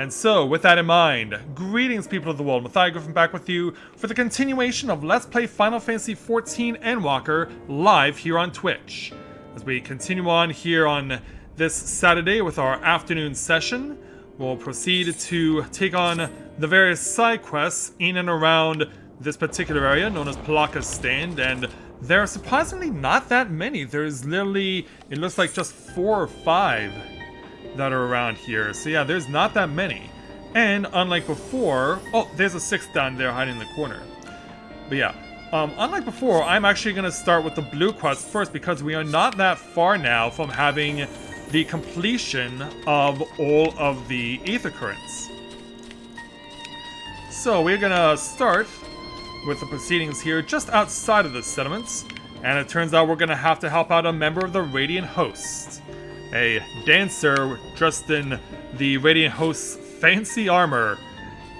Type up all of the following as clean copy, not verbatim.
And so, with that in mind, greetings people of the world, Matthias Griffin back with you for the continuation of Let's Play Final Fantasy XIV Endwalker live here on Twitch. As we continue on here on this Saturday with our afternoon session, we'll proceed to take on the various side quests in and around this particular area known as Palaka's Stand, and there are surprisingly not that many. There's literally, it looks like just 4 or 5 that are around here. So yeah, there's not that many. And unlike before, oh, there's a 6th down there hiding in the corner. But yeah, unlike before, I'm actually going to start with the blue quest first because we are not that far now from having the completion of all of the Aether Currents. So we're going to start with the proceedings here just outside of the settlements. And it turns out we're going to have to help out a member of the Radiant Host. A dancer dressed in the Radiant Host's fancy armor.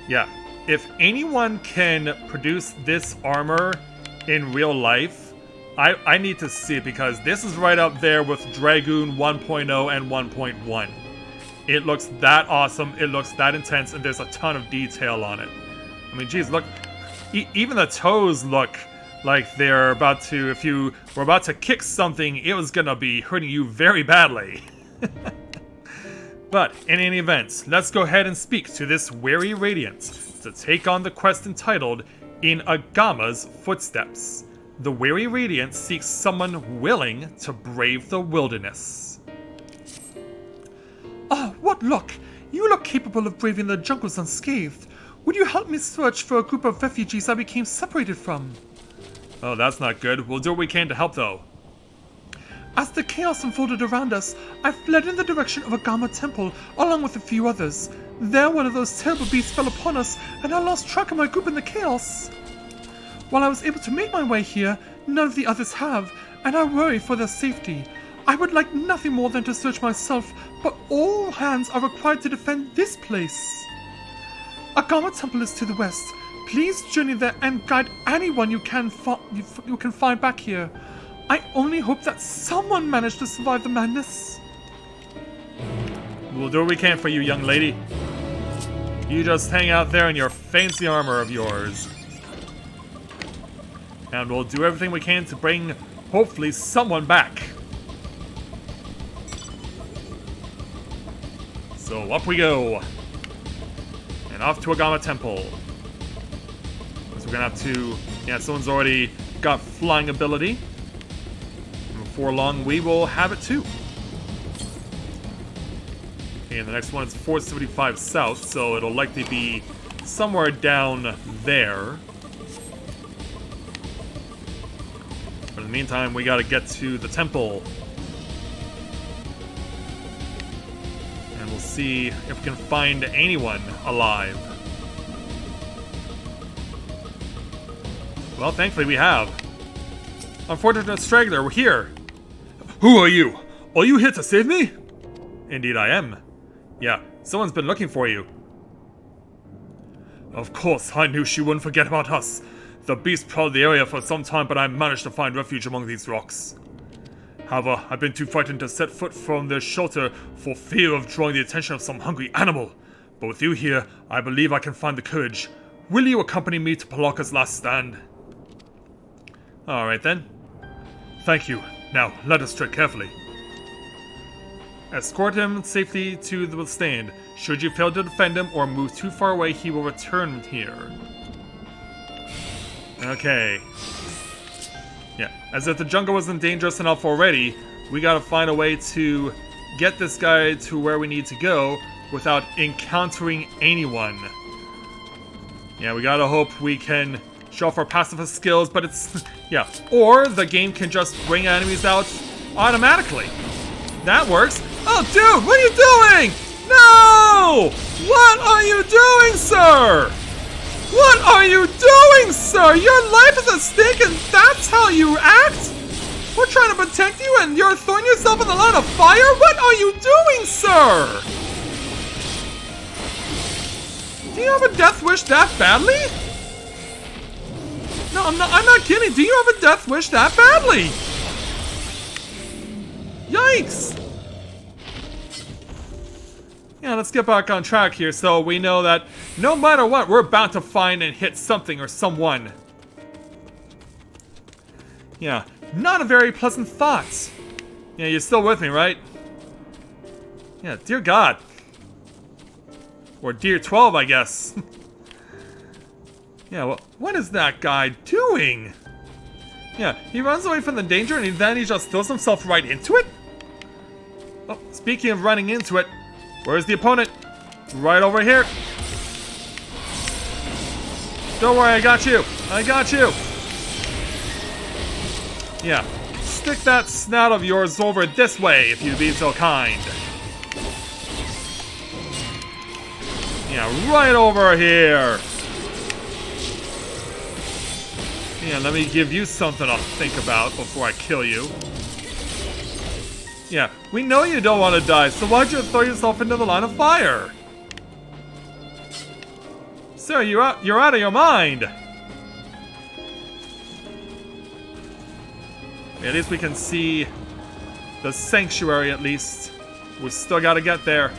Yeah, if anyone can produce this armor in real life, I need to see it because this is right up there with Dragoon 1.0 and 1.1. It looks that awesome, it looks that intense, and there's a ton of detail on it. I mean, geez, look, even the toes look like they're about to, if you were about to kick something, it was gonna be hurting you very badly. But, in any event, let's go ahead and speak to this Weary Radiant to take on the quest entitled In Agama's Footsteps. The Weary Radiant seeks someone willing to brave the wilderness. Oh, what luck! You look capable of braving the jungles unscathed. Would you help me search for a group of refugees I became separated from? Oh, that's not good. We'll do what we can to help, though. As the chaos unfolded around us, I fled in the direction of Agama Temple, along with a few others. There, one of those terrible beasts fell upon us, and I lost track of my group in the chaos. While I was able to make my way here, none of the others have, and I worry for their safety. I would like nothing more than to search myself, but all hands are required to defend this place. Agama Temple is to the west. Please journey there and guide anyone you can find back here. I only hope that someone managed to survive the madness. We'll do what we can for you, young lady. You just hang out there in your fancy armor of yours. And we'll do everything we can to bring, hopefully, someone back. So up we go. And off to Agama Temple. So we're gonna have to... Yeah, someone's already got flying ability. And before long, we will have it too. Okay, and the next one is 475 South, so it'll likely be somewhere down there. But in the meantime, we gotta get to the temple. And we'll see if we can find anyone alive. Well, thankfully we have. Unfortunate straggler, we're here. Who are you? Are you here to save me? Indeed I am. Yeah, someone's been looking for you. Of course, I knew she wouldn't forget about us. The beast prowled the area for some time, but I managed to find refuge among these rocks. However, I've been too frightened to set foot from their shelter for fear of drawing the attention of some hungry animal. But with you here, I believe I can find the courage. Will you accompany me to Palaka's last stand? Alright then. Thank you. Now, let us tread carefully. Escort him safely to the stand. Should you fail to defend him or move too far away, he will return here. Okay. Yeah, as if the jungle wasn't dangerous enough already, we gotta find a way to get this guy to where we need to go without encountering anyone. Yeah, we gotta hope we can show off our pacifist skills, but it's... yeah, or the game can just bring enemies out automatically. That works. Oh, dude, what are you doing? No! What are you doing, sir? What are you doing, sir? Your life is at stake and that's how you act? We're trying to protect you and you're throwing yourself in the line of fire? What are you doing, sir? Do you have a death wish that badly? No, I'm not kidding. Do you have a death wish that badly? Yikes! Yeah, let's get back on track here so we know that no matter what, we're about to find and hit something or someone. Yeah, not a very pleasant thought. Yeah, you're still with me, right? Yeah, dear God. Or dear 12, I guess. Yeah, well, what is that guy doing? Yeah, he runs away from the danger and then he just throws himself right into it? Oh, speaking of running into it, where's the opponent? Right over here. Don't worry, I got you. I got you. Yeah, stick that snout of yours over this way if you'd be so kind. Yeah, right over here. Yeah, let me give you something to think about before I kill you. Yeah, we know you don't want to die, so why'd you throw yourself into the line of fire? Sir, you're out of your mind. At least we can see the sanctuary, at least. We still gotta get there.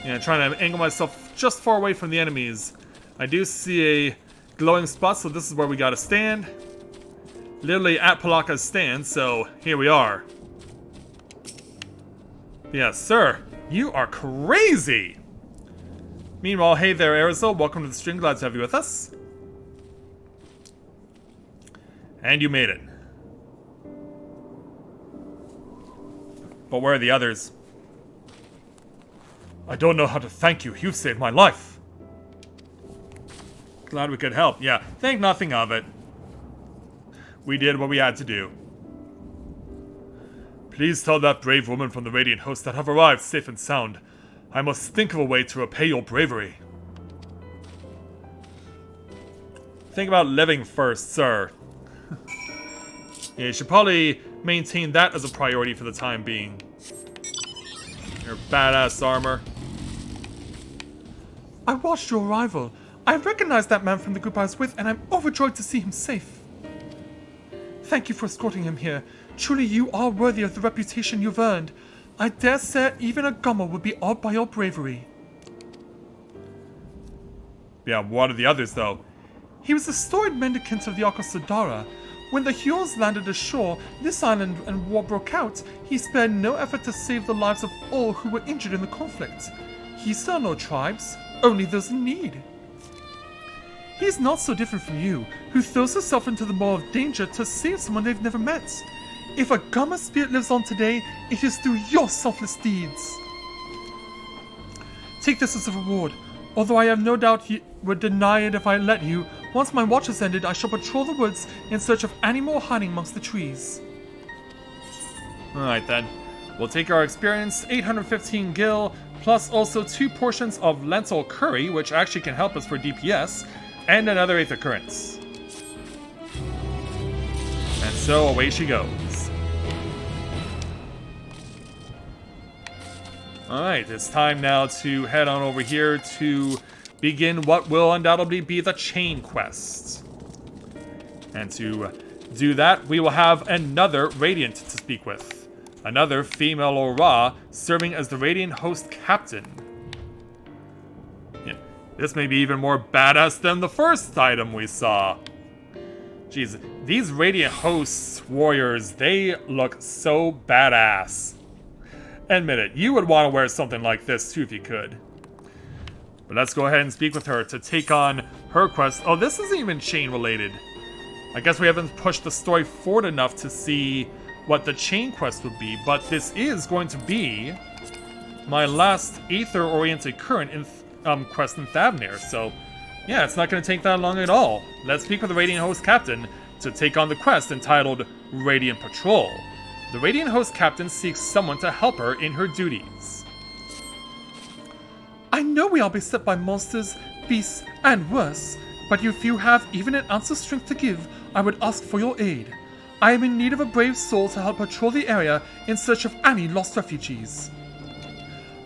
Yeah, trying to angle myself just far away from the enemies. I do see a glowing spot, so this is where we gotta stand. Literally at Palaka's stand, so here we are. Yeah, sir, you are crazy! Meanwhile, hey there, Arizal. Welcome to the stream. Glad to have you with us. And you made it. But where are the others? I don't know how to thank you. You saved my life. Glad we could help. Yeah, think nothing of it. We did what we had to do. Please tell that brave woman from the Radiant Host that I've arrived safe and sound. I must think of a way to repay your bravery. Think about living first, sir. Yeah, you should probably maintain that as a priority for the time being. Your badass armor. I watched your arrival. I recognized that man from the group I was with, and I'm overjoyed to see him safe. Thank you for escorting him here. Truly, you are worthy of the reputation you've earned. I dare say even Agama would be awed by your bravery. Yeah, what are the others, though? He was the storied mendicant of the Ark of Sodara. When the Hyors landed ashore, this island, and war broke out, he spared no effort to save the lives of all who were injured in the conflict. He saw no tribes, only those in need. He is not so different from you, who throws herself into the maw of danger to save someone they've never met. If Agama's spirit lives on today, it is through your selfless deeds. Take this as a reward. Although I have no doubt you would deny it if I let you, once my watch has ended, I shall patrol the woods in search of any more hiding amongst the trees. Alright then. We'll take our experience, 815 gil, plus also 2 portions of lentil curry, which actually can help us for DPS, and another Aether Currents. And so away she goes. Alright, it's time now to head on over here to begin what will undoubtedly be the chain quest. And to do that, we will have another Radiant to speak with. Another female Aura serving as the Radiant Host Captain. Yeah, this may be even more badass than the first item we saw. Jeez, these Radiant Hosts warriors, they look so badass. Admit it, you would want to wear something like this too if you could. But let's go ahead and speak with her to take on her quest. Oh, this isn't even chain related. I guess we haven't pushed the story forward enough to see what the chain quest would be, but this is going to be my last Aether-oriented current in quest in Thavnir, so yeah, it's not going to take that long at all. Let's speak with the Radiant Host Captain to take on the quest entitled Radiant Patrol. The Radiant Host Captain seeks someone to help her in her duties. I know we are beset by monsters, beasts, and worse, but if you have even an ounce of strength to give, I would ask for your aid. I am in need of a brave soul to help patrol the area in search of any lost refugees.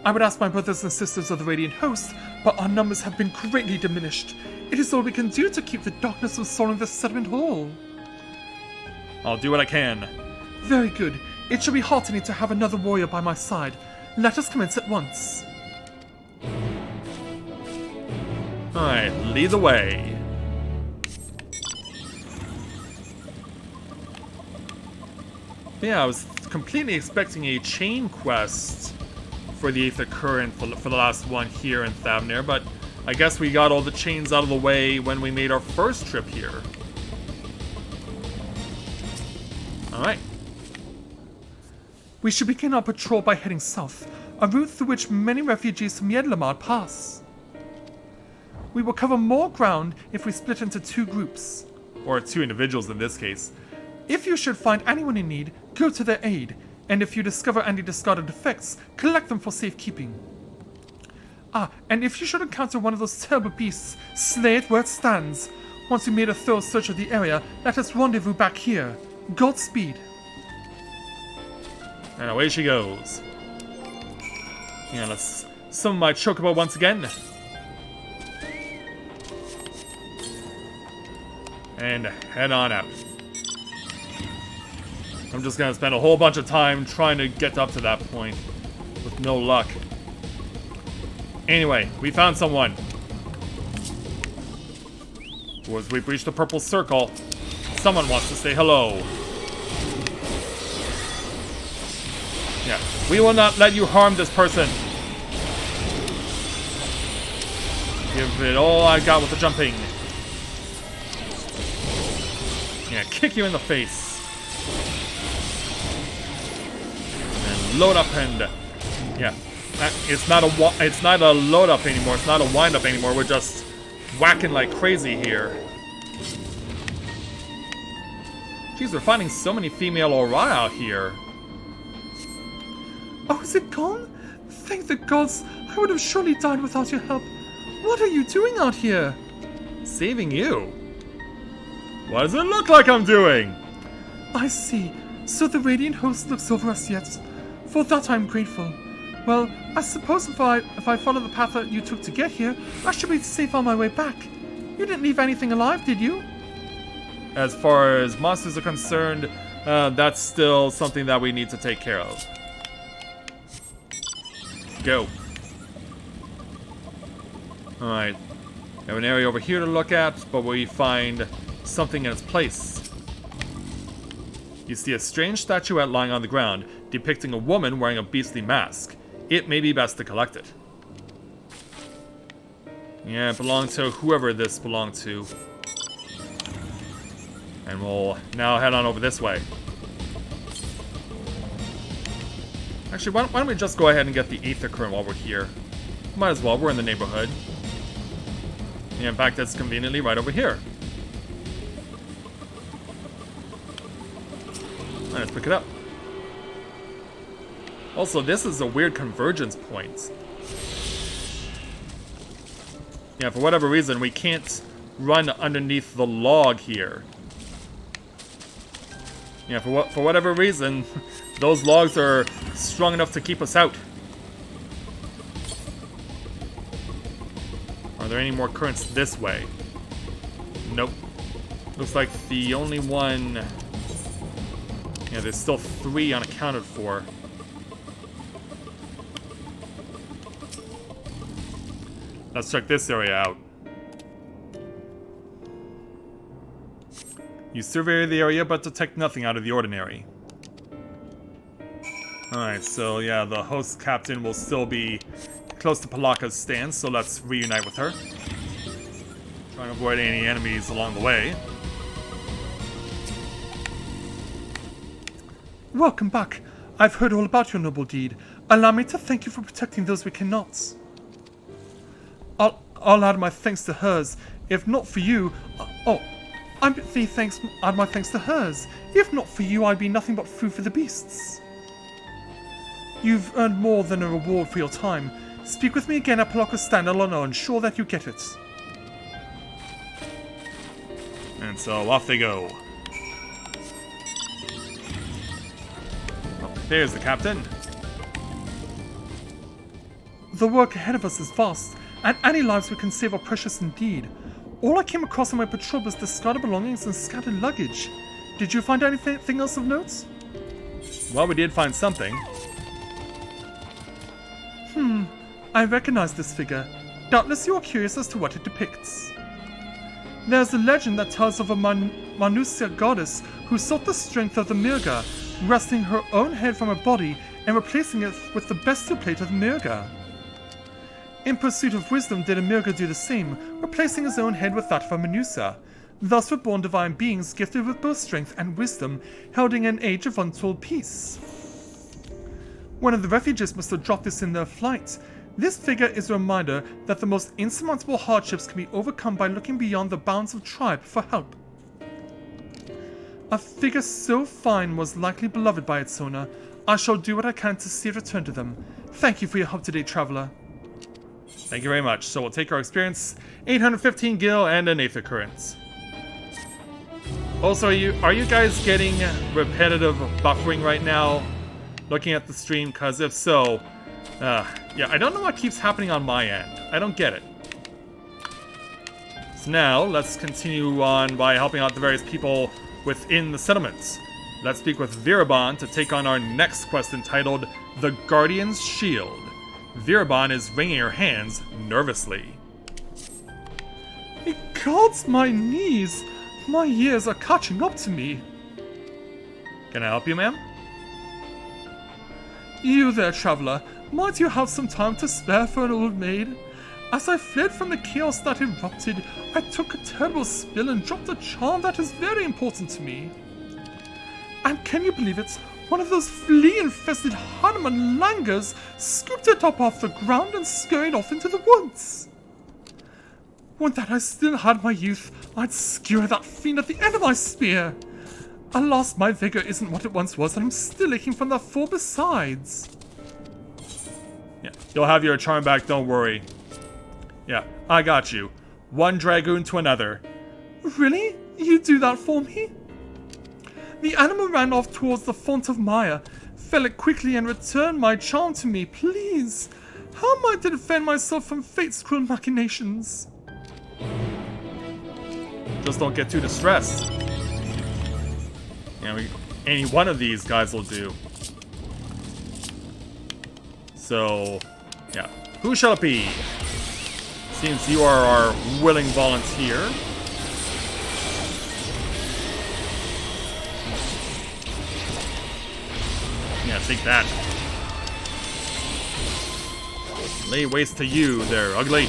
I would ask my brothers and sisters of the Radiant Host, but our numbers have been greatly diminished. It is all we can do to keep the darkness from swallowing the settlement whole. I'll do what I can. Very good. It shall be heartening to have another warrior by my side. Let us commence at once. Alright, lead the way. Yeah, I was completely expecting a chain quest for the Aether Current for the last one here in Thavnir, but I guess we got all the chains out of the way when we made our first trip here. Alright. We should begin our patrol by heading south, a route through which many refugees from Yedlamad pass. We will cover more ground if we split into 2 groups. Or 2 individuals in this case. If you should find anyone in need, go to their aid, and if you discover any discarded effects, collect them for safekeeping. Ah, and if you should encounter one of those terrible beasts, slay it where it stands. Once we made a thorough search of the area, let us rendezvous back here. Godspeed. And away she goes. Yeah, let's summon my chocobo once again. And head on out. I'm just gonna spend a whole bunch of time trying to get up to that point with no luck. Anyway, we found someone. As we breach the purple circle, someone wants to say hello. Yeah, we will not let you harm this person. Give it all I got with the jumping. Yeah, kick you in the face. And load up and yeah, it's not a load up anymore. It's not a wind up anymore. We're just whacking like crazy here. Jeez, we're finding so many female aura out here. Oh, is it gone? Thank the gods, I would have surely died without your help. What are you doing out here? Saving you? What does it look like I'm doing? I see. So the Radiant Host looks over us yet. For that I'm grateful. Well, I suppose if I follow the path that you took to get here, I should be safe on my way back. You didn't leave anything alive, did you? As far as monsters are concerned, that's still something that we need to take care of. Go. Alright. We have an area over here to look at, but we find something in its place. You see a strange statuette lying on the ground, depicting a woman wearing a beastly mask. It may be best to collect it. Yeah, it belonged to whoever this belonged to. And we'll now head on over this way. Actually, why don't we just go ahead and get the Aether Current while we're here? Might as well, we're in the neighborhood. Yeah, in fact, that's conveniently right over here. Alright, let's pick it up. Also, this is a weird convergence point. Yeah, for whatever reason, we can't run underneath the log here. Yeah, for whatever reason, those logs are strong enough to keep us out. Are there any more currents this way? Nope. Looks like the only one... Yeah, there's still 3 unaccounted for. Let's check this area out. You survey the area, but detect nothing out of the ordinary. Alright, so yeah, the host captain will still be close to Palaka's stand, so let's reunite with her. Trying to avoid any enemies along the way. Welcome back. I've heard all about your noble deed. Allow me to thank you for protecting those we cannot. I'll add my thanks to hers. If not for you... add my thanks to hers. If not for you, I'd be nothing but food for the beasts. You've earned more than a reward for your time. Speak with me again at Palaka's stand and I'll ensure that you get it. And so off they go. Oh, there's the captain. The work ahead of us is vast, and any lives we can save are precious indeed. All I came across on my patrol was discarded belongings and scattered luggage. Did you find anything else of note? Well, we did find something. I recognize this figure. Doubtless you are curious as to what it depicts. There's a legend that tells of a Manusia goddess who sought the strength of the Mirga, wresting her own head from her body and replacing it with the bestial plate of the Mirga. In pursuit of wisdom did a Mirga do the same, replacing his own head with that of a Manusia. Thus were born divine beings gifted with both strength and wisdom, heralding an age of untold peace. One of the refugees must have dropped this in their flight. This figure is a reminder that the most insurmountable hardships can be overcome by looking beyond the bounds of tribe for help. A figure so fine was likely beloved by its owner. I shall do what I can to see it return to them. Thank you for your help today, traveler. Thank you very much. So we'll take our experience, 815 gil and an eighth occurrence. Also, are you guys getting repetitive buffering right now? Looking at the stream, because if so, yeah, I don't know what keeps happening on my end. I don't get it. So now, let's continue on by helping out the various people within the settlements. Let's speak with Reborn to take on our next quest entitled The Guardian's Shield. Reborn is wringing her hands nervously. It guards my knees. My years are catching up to me. Can I help you, ma'am? You there, traveler. Might you have some time to spare for an old maid? As I fled from the chaos that erupted, I took a terrible spill and dropped a charm that is very important to me. And can you believe it? One of those flea-infested Hanuman langurs scooped it up off the ground and scurried off into the woods. Would that I still had my youth, I'd skewer that fiend at the end of my spear. Alas, my vigor isn't what it once was, and I'm still aching from the fall besides. Yeah, you'll have your charm back, don't worry. Yeah, I got you. One dragoon to another. Really? You do that for me? The animal ran off towards the font of Maya. Fell it quickly and returned my charm to me, please. How am I to defend myself from fate's cruel machinations? Just don't get too distressed. Yeah, any one of these guys will do. So, yeah. Who shall it be? Seems you are our willing volunteer. Yeah, take that. Lay waste to you there, ugly.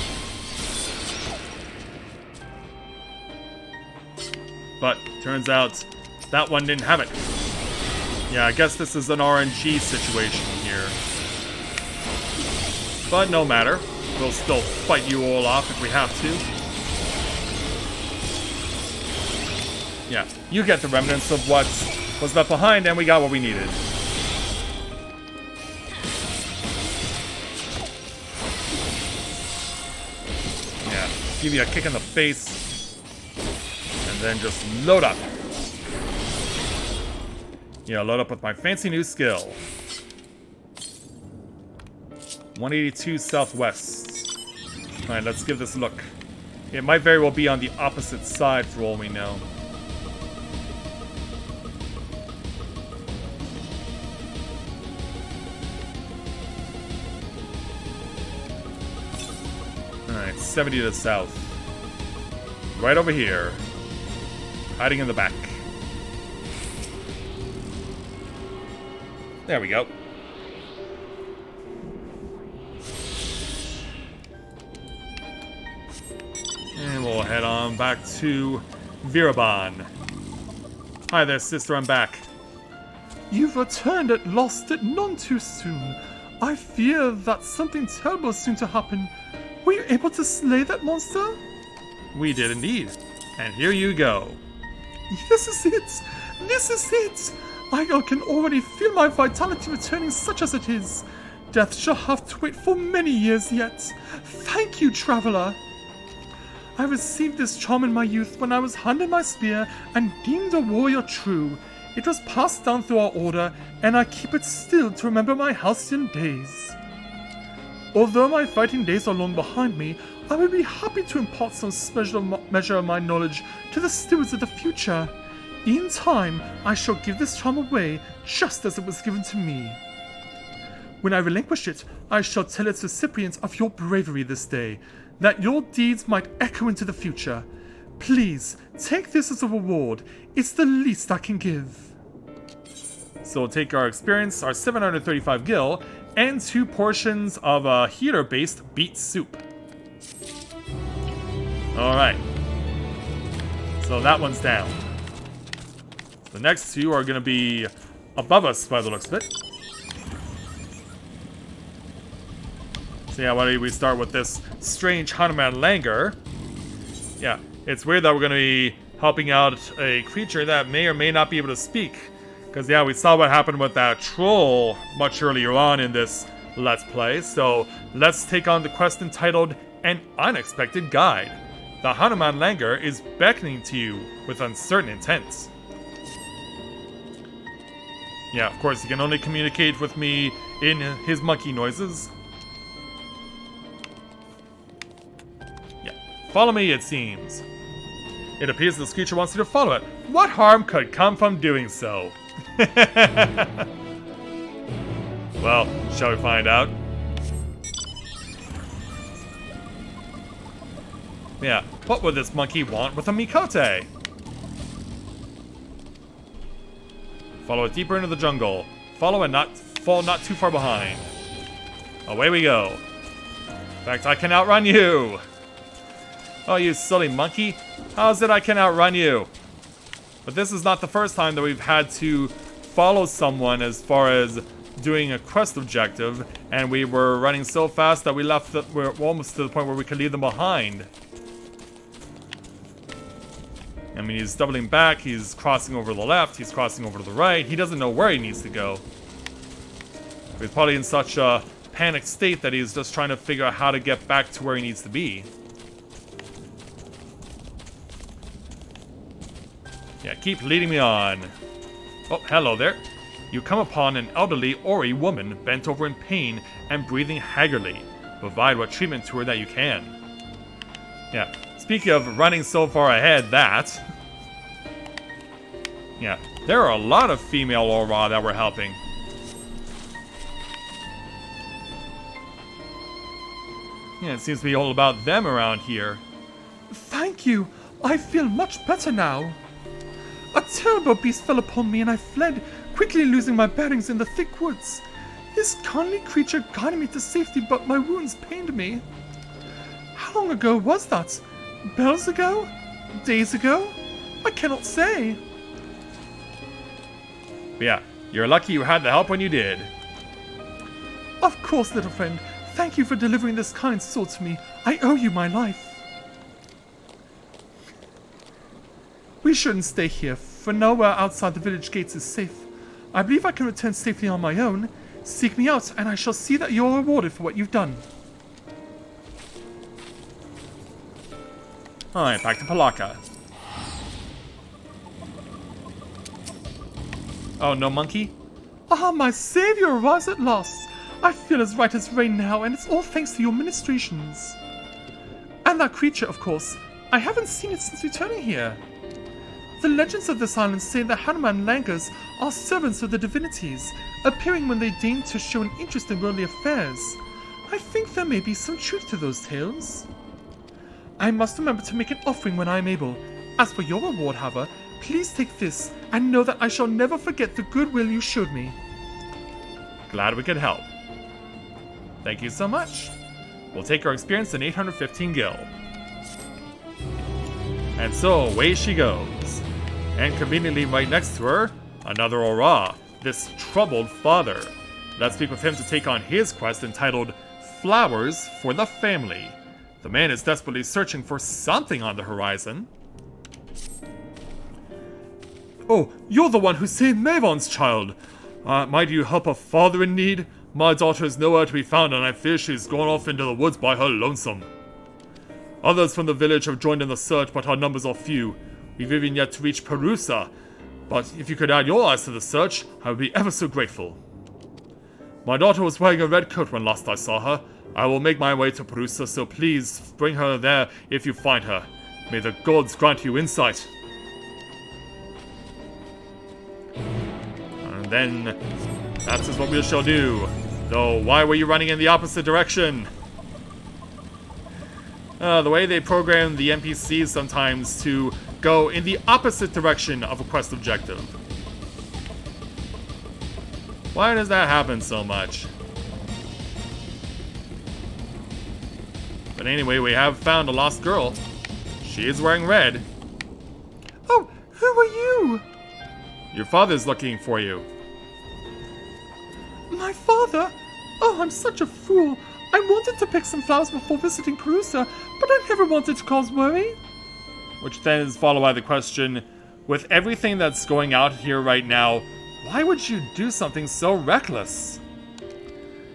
But turns out that one didn't have it. Yeah, I guess this is an RNG situation here. But no matter. We'll still fight you all off if we have to. Yeah, you get the remnants of what was left behind, and we got what we needed. Yeah, give you a kick in the face. And then just load up. Yeah, load up with my fancy new skill. 182 southwest. Alright, let's give this a look. It might very well be on the opposite side for all we know. Alright, 70 to the south. Right over here. Hiding in the back. There we go. And we'll head on back to Reborn. Hi there, sister, I'm back. You've returned at last, none too soon. I fear that something terrible is soon to happen. Were you able to slay that monster? We did indeed. And here you go. This is it! This is it! I can already feel my vitality returning, such as it is. Death shall have to wait for many years yet. Thank you, traveler. I received this charm in my youth when I was handed my spear and deemed a warrior true. It was passed down through our order, and I keep it still to remember my halcyon days. Although my fighting days are long behind me, I would be happy to impart some special measure of my knowledge to the stewards of the future. In time, I shall give this charm away, just as it was given to me. When I relinquish it, I shall tell its recipients of your bravery this day, that your deeds might echo into the future. Please, take this as a reward. It's the least I can give. So we'll take our experience, our 735 gil, and 2 portions of a healer-based beet soup. Alright. So that one's down. The next 2 are going to be above us by the looks of it. So yeah, why don't we start with this strange Hanuman Langer. Yeah, it's weird that we're going to be helping out a creature that may or may not be able to speak. Because yeah, we saw what happened with that troll much earlier on in this Let's Play. So let's take on the quest entitled An Unexpected Guide. The Hanuman Langer is beckoning to you with uncertain intent. Yeah, of course, he can only communicate with me in his monkey noises. Yeah, follow me, it seems. It appears this creature wants you to follow it. What harm could come from doing so? Well, shall we find out? Yeah, what would this monkey want with a Mikote? Follow it deeper into the jungle. Follow and fall not too far behind. Away we go. In fact, I can outrun you. Oh, you silly monkey. How is it I can outrun you? But this is not the first time that we've had to follow someone as far as doing a quest objective, and we were running so fast that we're almost to the point where we could leave them behind. I mean, he's doubling back, he's crossing over to the left, he's crossing over to the right. He doesn't know where he needs to go. He's probably in such a panicked state that he's just trying to figure out how to get back to where he needs to be. Yeah, keep leading me on. Oh, hello there. You come upon an elderly Ori woman bent over in pain and breathing haggardly. Provide what treatment to her that you can. Yeah, speaking of running so far ahead, that... Yeah, there are a lot of female Aura that we're helping. Yeah, it seems to be all about them around here. Thank you. I feel much better now. A terrible beast fell upon me and I fled, quickly losing my bearings in the thick woods. This kindly creature guided me to safety, but my wounds pained me. How long ago was that? Bells ago? Days ago? I cannot say. But yeah, you're lucky you had the help when you did. Of course, little friend. Thank you for delivering this kind sword to me. I owe you my life. We shouldn't stay here, for nowhere outside the village gates is safe. I believe I can return safely on my own. Seek me out, and I shall see that you are rewarded for what you've done. Alright, back to Palaka. Oh, no monkey? Ah, my savior arrives at last. I feel as right as rain now, and it's all thanks to your ministrations. And that creature, of course. I haven't seen it since returning here. The legends of this island say that Hanuman Langers are servants of the divinities, appearing when they deign to show an interest in worldly affairs. I think there may be some truth to those tales. I must remember to make an offering when I am able. As for your reward, however, please take this, and know that I shall never forget the goodwill you showed me. Glad we could help. Thank you so much. We'll take our experience in 815 gil. And so, away she goes. And conveniently right next to her, another Aura, this troubled father. Let's speak with him to take on his quest entitled Flowers for the Family. The man is desperately searching for something on the horizon. Oh, you're the one who saved Mavon's child. Might you help a father in need? My daughter is nowhere to be found, and I fear she's gone off into the woods by her lonesome. Others from the village have joined in the search, but our numbers are few. We've even yet to reach Perusa. But if you could add your eyes to the search, I would be ever so grateful. My daughter was wearing a red coat when last I saw her. I will make my way to Perusa, so please bring her there if you find her. May the gods grant you insight. And then, that is what we shall do. Though, why were you running in the opposite direction? The way they program the NPCs sometimes to go in the opposite direction of a quest objective. Why does that happen so much? But anyway, we have found a lost girl. She is wearing red. Oh, who are you? Your father's looking for you. My father? Oh, I'm such a fool. I wanted to pick some flowers before visiting Perusa, but I never wanted to cause worry. Which then is followed by the question, with everything that's going out here right now, why would you do something so reckless?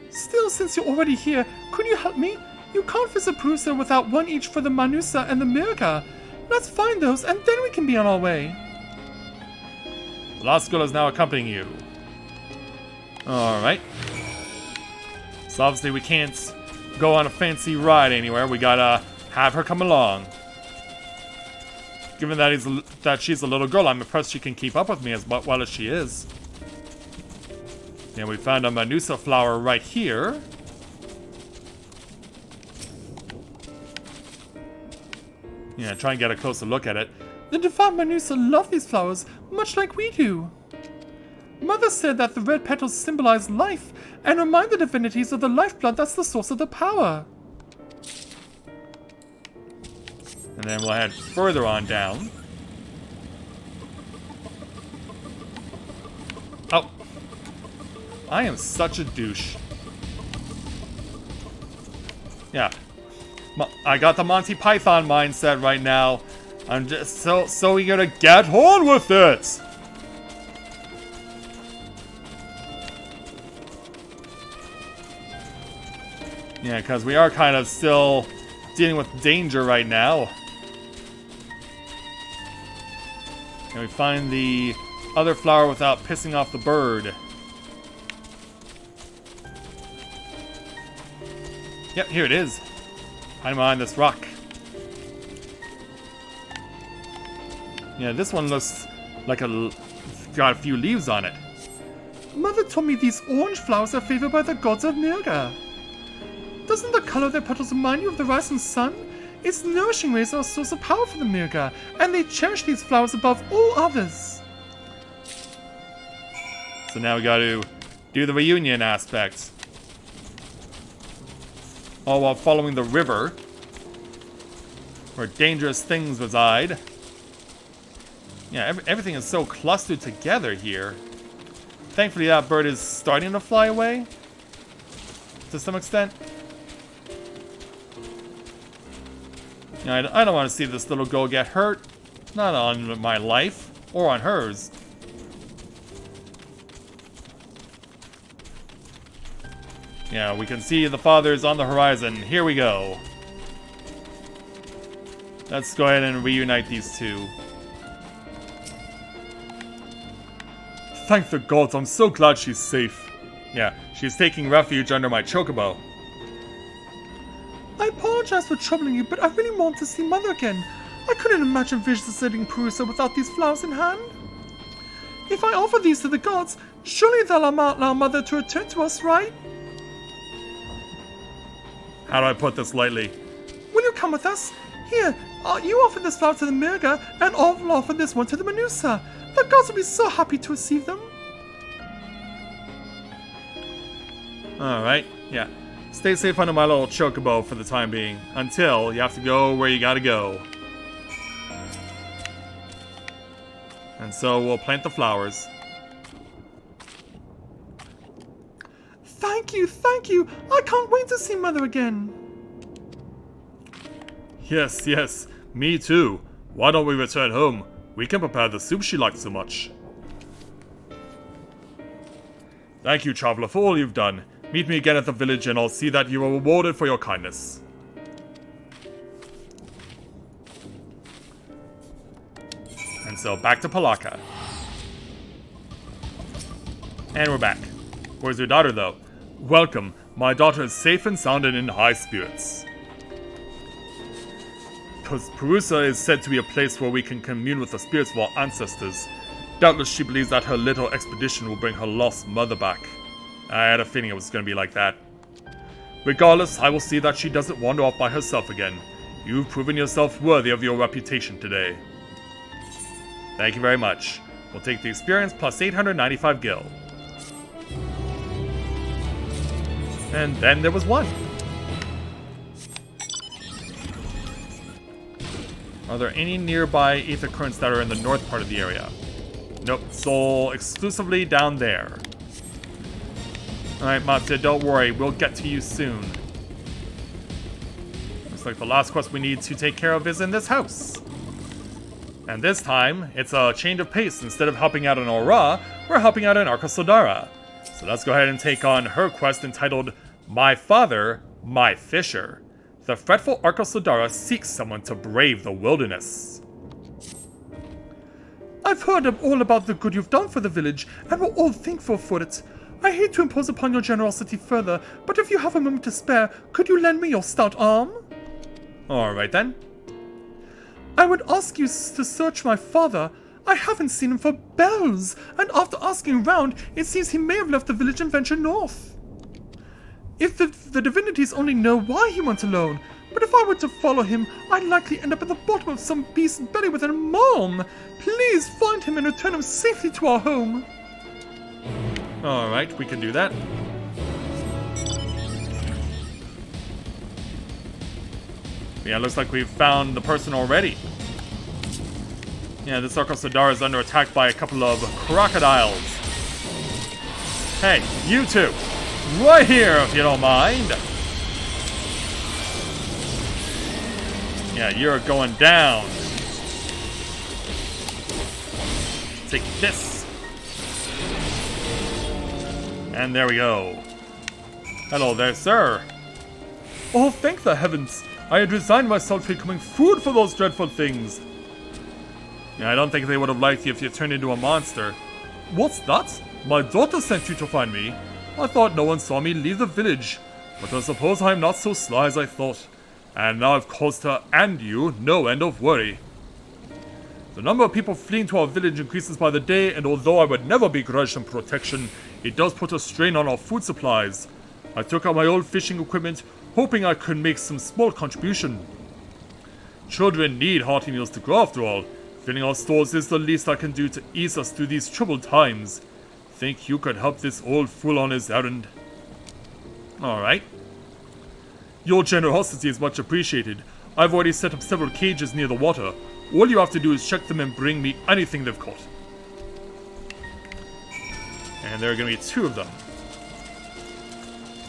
Still, since you're already here, could you help me? You can't visit Perusa without one each for the Manusa and the Mirka. Let's find those, and then we can be on our way. The lost girl is now accompanying you. Alright. So obviously we can't go on a fancy ride anywhere. We gotta have her come along. Given that she's a little girl, I'm impressed she can keep up with me as well as she is. And we found a Manusa flower right here. Yeah, try and get a closer look at it. The devout Manusa love these flowers, much like we do. Mother said that the red petals symbolize life and remind the divinities of the lifeblood that's the source of the power. And then we'll head further on down. Oh. I am such a douche. Yeah. I got the Monty Python mindset right now. I'm just so eager to get on with it! Yeah, because we are kind of still dealing with danger right now. And we find the other flower without pissing off the bird. Yep, here it is. Hiding behind this rock. Yeah, this one looks like got a few leaves on it. Mother told me these orange flowers are favored by the gods of Mirga. Doesn't the color of their petals remind you of the rising sun? Its nourishing rays are a source of power for the Mirga, and they cherish these flowers above all others. So now we gotta do the reunion aspect. All while following the river, where dangerous things reside. Yeah, everything is so clustered together here. Thankfully that bird is starting to fly away. To some extent. I don't want to see this little girl get hurt. Not on my life, or on hers. Yeah, we can see the fathers on the horizon. Here we go. Let's go ahead and reunite these two. Thank the gods, I'm so glad she's safe. Yeah, she's taking refuge under my chocobo. I apologize for troubling you, but I really want to see Mother again. I couldn't imagine visiting Perusa without these flowers in hand. If I offer these to the gods, surely they'll allow Mother to return to us, right? How do I put this lightly? Will you come with us? Here, you offer this flower to the Mirga, and I'll offer this one to the Manusa. The gods will be so happy to receive them. Alright, yeah. Stay safe under my little chocobo for the time being, until you have to go where you gotta go. And so we'll plant the flowers. Thank you! I can't wait to see Mother again. Yes, me too. Why don't we return home? We can prepare the soup she likes so much. Thank you, traveler, for all you've done. Meet me again at the village and I'll see that you are rewarded for your kindness. And so back to Palaka. And we're back. Where's your daughter, though? Welcome. My daughter is safe and sound and in high spirits. Perusa is said to be a place where we can commune with the spirits of our ancestors. Doubtless she believes that her little expedition will bring her lost mother back. I had a feeling it was going to be like that. Regardless, I will see that she doesn't wander off by herself again. You've proven yourself worthy of your reputation today. Thank you very much. We'll take the experience plus 895 gil. And then there was one. Are there any nearby ether currents that are in the north part of the area? Nope, it's all exclusively down there. Alright, Matsu, don't worry, we'll get to you soon. Looks like the last quest we need to take care of is in this house. And this time, it's a change of pace. Instead of helping out in Aura, we're helping out in Arkasodara. So let's go ahead and take on her quest entitled My Father, My Fisher. The fretful Arkasodara seeks someone to brave the wilderness. I've heard all about the good you've done for the village, and we're all thankful for it. I hate to impose upon your generosity further, but if you have a moment to spare, could you lend me your stout arm? Alright then. I would ask you to search my father. I haven't seen him for bells, and after asking round, it seems he may have left the village and ventured north. If the divinities only know why he went alone, but if I were to follow him, I'd likely end up at the bottom of some beast's belly with a mom. Please find him and return him safely to our home. Alright, we can do that. Yeah, looks like we've found the person already. Yeah, this Arkasodara is under attack by a couple of crocodiles. Hey, you two! Right here, if you don't mind! Yeah, you're going down. Take this. And there we go. Hello there, sir. Oh, thank the heavens. I had resigned myself to becoming food for those dreadful things. Yeah, I don't think they would have liked you if you turned into a monster. What's that? My daughter sent you to find me. I thought no one saw me leave the village, but I suppose I'm not so sly as I thought. And now I've caused her and you no end of worry. The number of people fleeing to our village increases by the day, and although I would never begrudge some protection, it does put a strain on our food supplies. I took out my old fishing equipment, hoping I could make some small contribution. Children need hearty meals to grow after all. Filling our stores is the least I can do to ease us through these troubled times. Think you could help this old fool on his errand? Alright. Your generosity is much appreciated. I've already set up several cages near the water. All you have to do is check them and bring me anything they've caught. And there are going to be two of them.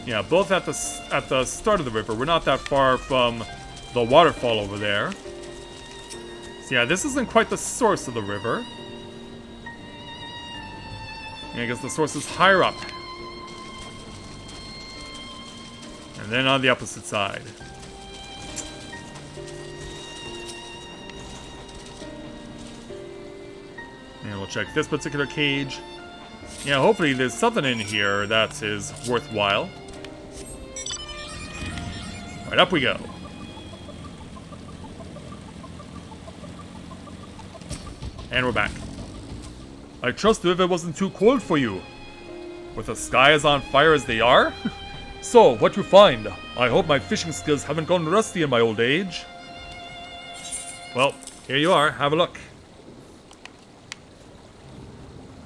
Yeah, both at the start of the river. We're not that far from the waterfall over there. So yeah, this isn't quite the source of the river. Yeah, I guess the source is higher up. And then on the opposite side. And we'll check this particular cage. Yeah, hopefully there's something in here that is worthwhile. Right, up we go. And we're back. I trust the river wasn't too cold for you. With the sky as on fire as they are? So, what you find? I hope my fishing skills haven't gone rusty in my old age. Well, here you are. Have a look.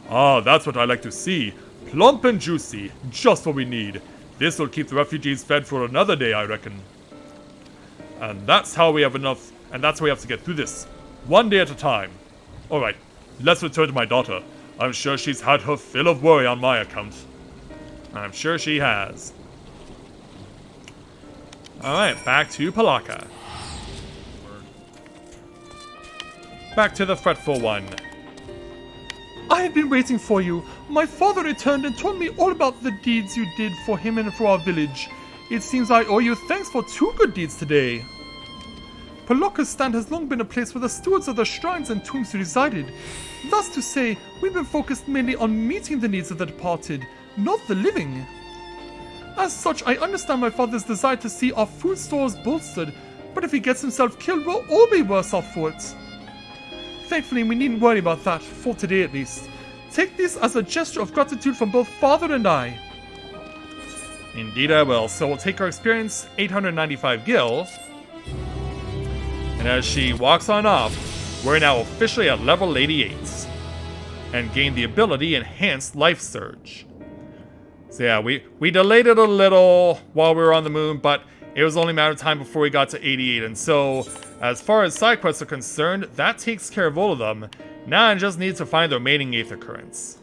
Ah, that's what I like to see. Plump and juicy. Just what we need. This will keep the refugees fed for another day, I reckon. And that's how we have enough, and that's how we have to get through this. One day at a time. Alright, let's return to my daughter. I'm sure she's had her fill of worry on my account. I'm sure she has. Alright, back to Palaka. Back to the fretful one. I have been waiting for you. My father returned and told me all about the deeds you did for him and for our village. It seems I owe you thanks for 2 good deeds today. Palaka's stand has long been a place where the stewards of the shrines and tombs resided. Thus to say, we've been focused mainly on meeting the needs of the departed, not the living. As such, I understand my father's desire to see our food stores bolstered, but if he gets himself killed, we'll all be worse off for it. Thankfully, we needn't worry about that, for today at least. Take this as a gesture of gratitude from both father and I. Indeed I will. So we'll take our experience, 895 gil. And as she walks on off, we're now officially at level 88. And gain the ability Enhanced Life Surge. So yeah, we delayed it a little while we were on the moon, but it was only a matter of time before we got to 88. And so, as far as side quests are concerned, that takes care of all of them. Now I just need to find the remaining Aether Currents.